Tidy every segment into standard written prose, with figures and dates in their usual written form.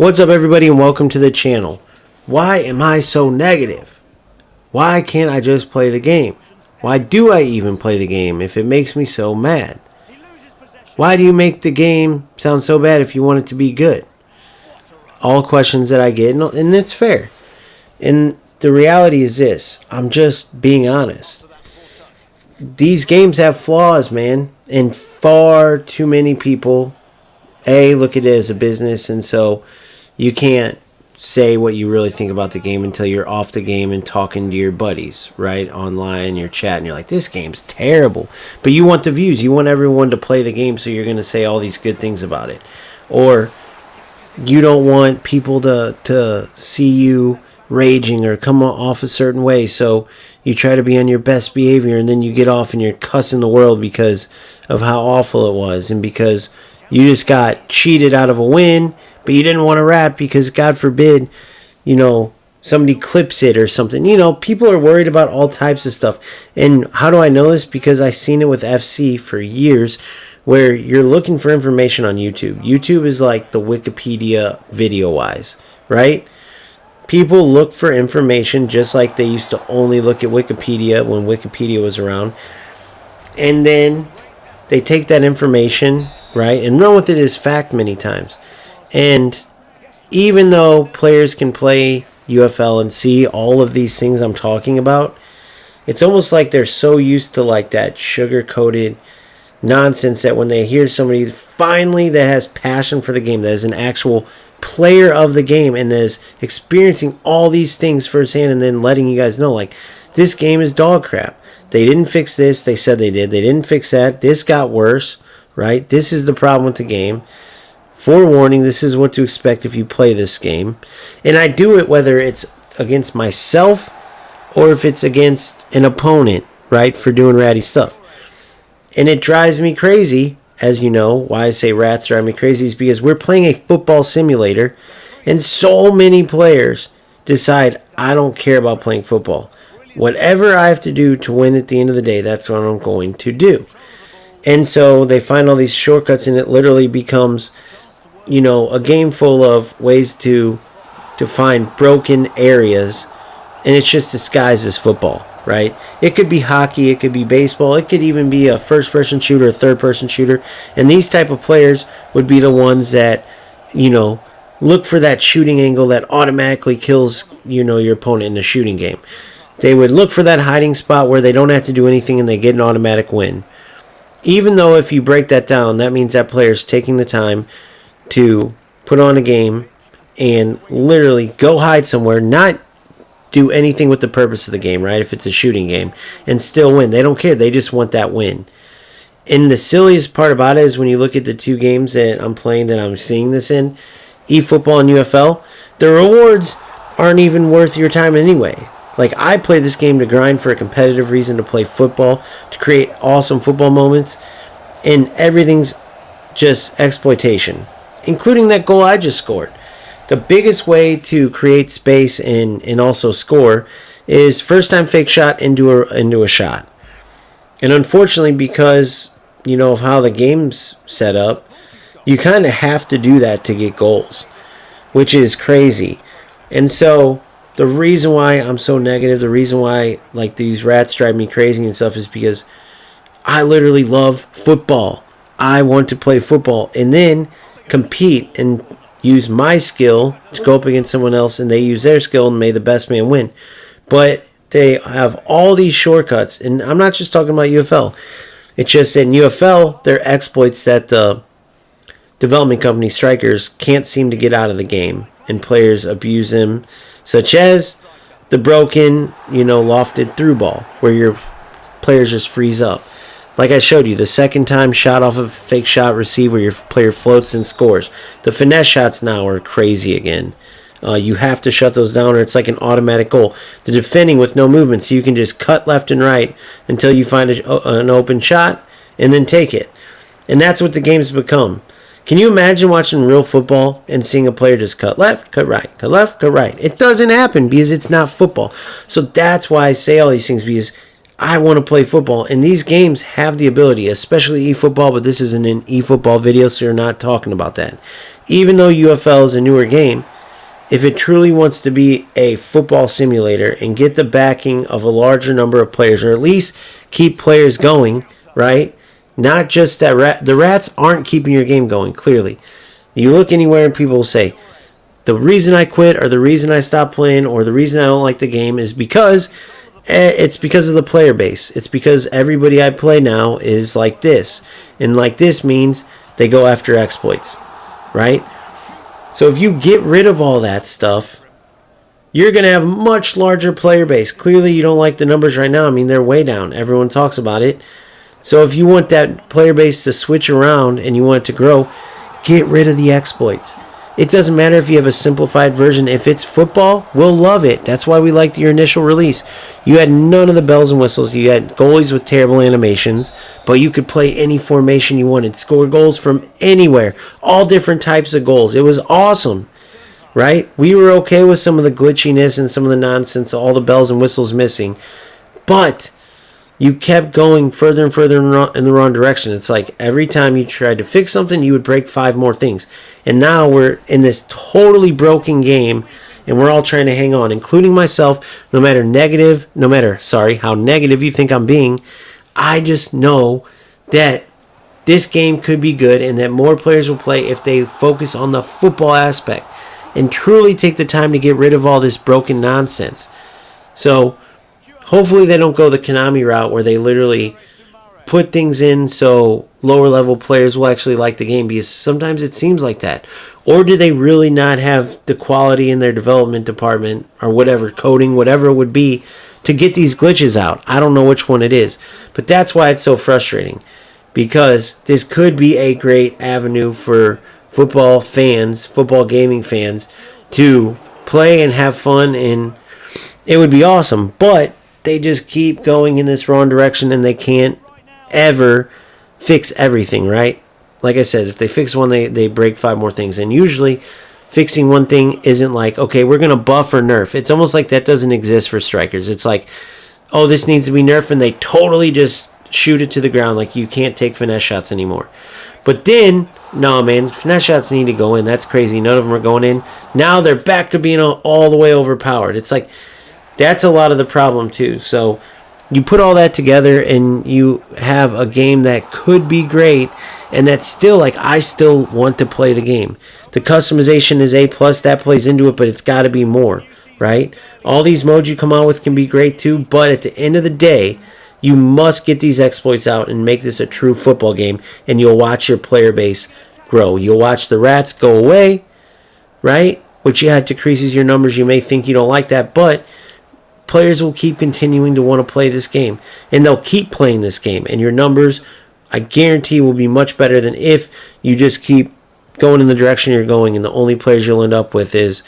What's up, everybody, and welcome to the channel. Why am I so negative? Why can't I just play the game? Why do I even play the game if it makes me so mad? Why do you make the game sound so bad if you want it to be good? All questions that I get, and it's fair. And the reality is this, I'm just being honest. These games have flaws, man, and far too many people look at it as a business, and so you can't say what you really think about the game until you're off the game and talking to your buddies, right, online, your chat, and you're like, this game's terrible. But you want the views. You want everyone to play the game, so you're going to say all these good things about it. Or you don't want people to see you raging or come off a certain way, so you try to be on your best behavior, and then you get off and you're cussing the world because of how awful it was and because you just got cheated out of a win, but you didn't want to rap because, God forbid, somebody clips it or something. People are worried about all types of stuff. And how do I know this? Because I've seen it with FC for years, where you're looking for information on YouTube. YouTube is like the Wikipedia video-wise, right? People look for information just like they used to only look at Wikipedia when Wikipedia was around. And then they take that information, right, and run with it as fact many times. And even though players can play UFL and see all of these things I'm talking about, it's almost like they're so used to like that sugar-coated nonsense that when they hear somebody finally that has passion for the game, that is an actual player of the game and is experiencing all these things firsthand and then letting you guys know, like, this game is dog crap. They didn't fix this. They said they did. They didn't fix that. This got worse, right? This is the problem with the game. Forewarning, this is what to expect if you play this game. And I do it whether it's against myself or if it's against an opponent, right, for doing ratty stuff. And it drives me crazy, as you know. Why I say rats drive me crazy is because we're playing a football simulator, and so many players decide, I don't care about playing football. Whatever I have to do to win at the end of the day, that's what I'm going to do. And so they find all these shortcuts, and it literally becomes, a game full of ways to find broken areas, and it's just disguised as football, right? It could be hockey, it could be baseball, it could even be a first-person shooter, a third-person shooter, and these type of players would be the ones that, look for that shooting angle that automatically kills, your opponent in a shooting game. They would look for that hiding spot where they don't have to do anything and they get an automatic win. Even though if you break that down, that means that player's taking the time to put on a game and literally go hide somewhere, not do anything with the purpose of the game, right? If it's a shooting game, and still win. They don't care. They just want that win. And the silliest part about it is when you look at the two games that I'm playing that I'm seeing this in, eFootball and UFL, the rewards aren't even worth your time anyway. Like, I play this game to grind for a competitive reason, to play football, to create awesome football moments, and everything's just exploitation, including that goal I just scored. The biggest way to create space and also score is first time fake shot into a shot. And unfortunately, because of how the game's set up, you kind of have to do that to get goals, which is crazy. And so the reason why I'm so negative, the reason why like these rats drive me crazy and stuff is because I literally love football. I want to play football and then compete and use my skill to go up against someone else, and they use their skill and may the best man win. But they have all these shortcuts, and I'm not just talking about UFL. It's just in UFL, there are exploits that the development company Strikers can't seem to get out of the game, and players abuse them, such as the broken, lofted through ball, where your players just freeze up. Like I showed you, the second time shot off of a fake shot receive where your player floats and scores. The finesse shots now are crazy again. You have to shut those down or it's like an automatic goal. The defending with no movement, so you can just cut left and right until you find an open shot and then take it. And that's what the game's become. Can you imagine watching real football and seeing a player just cut left, cut right, cut left, cut right? It doesn't happen because it's not football. So that's why I say all these things, because I want to play football, and these games have the ability, especially eFootball, but this isn't an eFootball video, so you're not talking about that. even though UFL is a newer game, if it truly wants to be a football simulator and get the backing of a larger number of players, or at least keep players going, right? Not just that the rats aren't keeping your game going, clearly. You look anywhere and people will say, the reason I quit or the reason I stopped playing or the reason I don't like the game is because it's because of the player base. It's because everybody I play now is like this. And like this means they go after exploits, right? So if you get rid of all that stuff, you're going to have a much larger player base. Clearly, you don't like the numbers right now. I mean, they're way down. Everyone talks about it. So if you want that player base to switch around and you want it to grow, get rid of the exploits. It doesn't matter if you have a simplified version. If it's football, we'll love it. That's why we liked your initial release. You had none of the bells and whistles. You had goalies with terrible animations, but you could play any formation you wanted, score goals from anywhere, all different types of goals. It was awesome, right? We were okay with some of the glitchiness and some of the nonsense, all the bells and whistles missing, but you kept going further and further in the wrong direction. It's like every time you tried to fix something, you would break 5 more things. And now we're in this totally broken game, and we're all trying to hang on, including myself. No matter how negative you think I'm being, I just know that this game could be good and that more players will play if they focus on the football aspect and truly take the time to get rid of all this broken nonsense. So hopefully they don't go the Konami route where they literally put things in so lower level players will actually like the game, because sometimes it seems like that. Or do they really not have the quality in their development department or whatever, coding, whatever it would be, to get these glitches out? I don't know which one it is. But that's why it's so frustrating, because this could be a great avenue for football fans, football gaming fans, to play and have fun, and it would be awesome. But they just keep going in this wrong direction, and they can't ever fix everything, right? Like I said, if they fix one, they break 5 more things. And usually fixing one thing isn't like, okay, we're going to buff or nerf. It's almost like that doesn't exist for strikers. It's like, oh, this needs to be nerfed, and they totally just shoot it to the ground. Like, you can't take finesse shots anymore. But then, no, man, finesse shots need to go in. That's crazy. None of them are going in. Now they're back to being all the way overpowered. It's like, that's a lot of the problem too. So you put all that together and you have a game that could be great, and that's still like, I still want to play the game. The customization is A+, that plays into it, but it's got to be more, right? All these modes you come out with can be great too, but at the end of the day, you must get these exploits out and make this a true football game, and you'll watch your player base grow. You'll watch the rats go away, right? Which, yeah, it decreases your numbers. You may think you don't like that, but players will keep continuing to want to play this game, and they'll keep playing this game, and your numbers, I guarantee, will be much better than if you just keep going in the direction you're going, and the only players you'll end up with is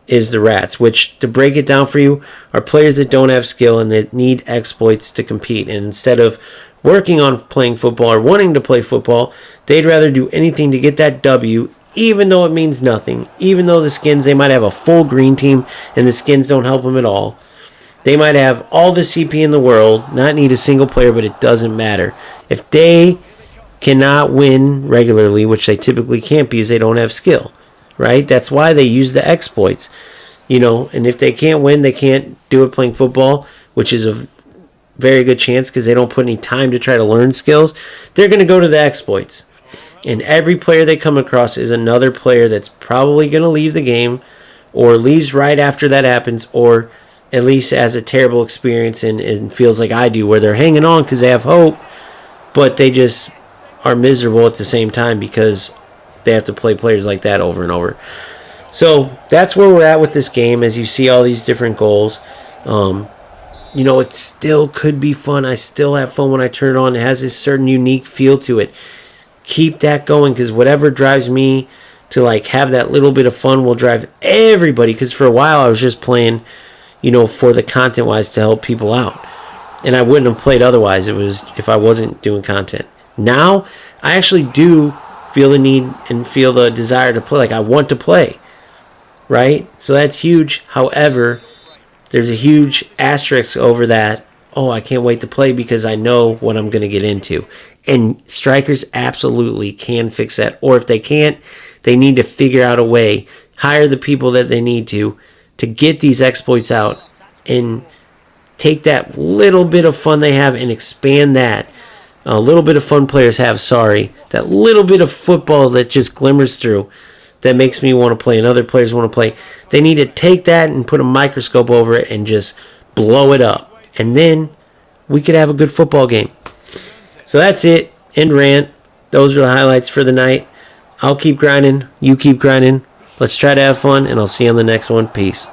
the rats, which, to break it down for you, are players that don't have skill and that need exploits to compete. And instead of working on playing football or wanting to play football, they'd rather do anything to get that W, even though it means nothing, even though the skins, they might have a full green team and the skins don't help them at all. They might have all the CP in the world, not need a single player, but it doesn't matter. If they cannot win regularly, which they typically can't because they don't have skill, right? That's why they use the exploits, and if they can't win, they can't do it playing football, which is a very good chance because they don't put any time to try to learn skills. They're going to go to the exploits. And every player they come across is another player that's probably going to leave the game, or leaves right after that happens, or at least has a terrible experience and feels like I do, where they're hanging on because they have hope, but they just are miserable at the same time because they have to play players like that over and over. So that's where we're at with this game, as you see all these different goals. It still could be fun. I still have fun when I turn it on. It has this certain unique feel to it. Keep that going, because whatever drives me to have that little bit of fun will drive everybody, because for a while I was just playing for the content wise to help people out, and I wouldn't have played otherwise if I wasn't doing content. Now I actually do feel the need and feel the desire to play. I want to play, right? So that's huge. However, there's a huge asterisk over that. Oh, I can't wait to play because I know what I'm going to get into. And strikers absolutely can fix that. Or if they can't, they need to figure out a way, hire the people that they need to get these exploits out and take that little bit of fun they have and expand that. A little bit of fun players have, that little bit of football that just glimmers through that makes me want to play and other players want to play. They need to take that and put a microscope over it and just blow it up. And then we could have a good football game. So that's it. End rant. Those are the highlights for the night. I'll keep grinding. You keep grinding. Let's try to have fun, and I'll see you on the next one. Peace.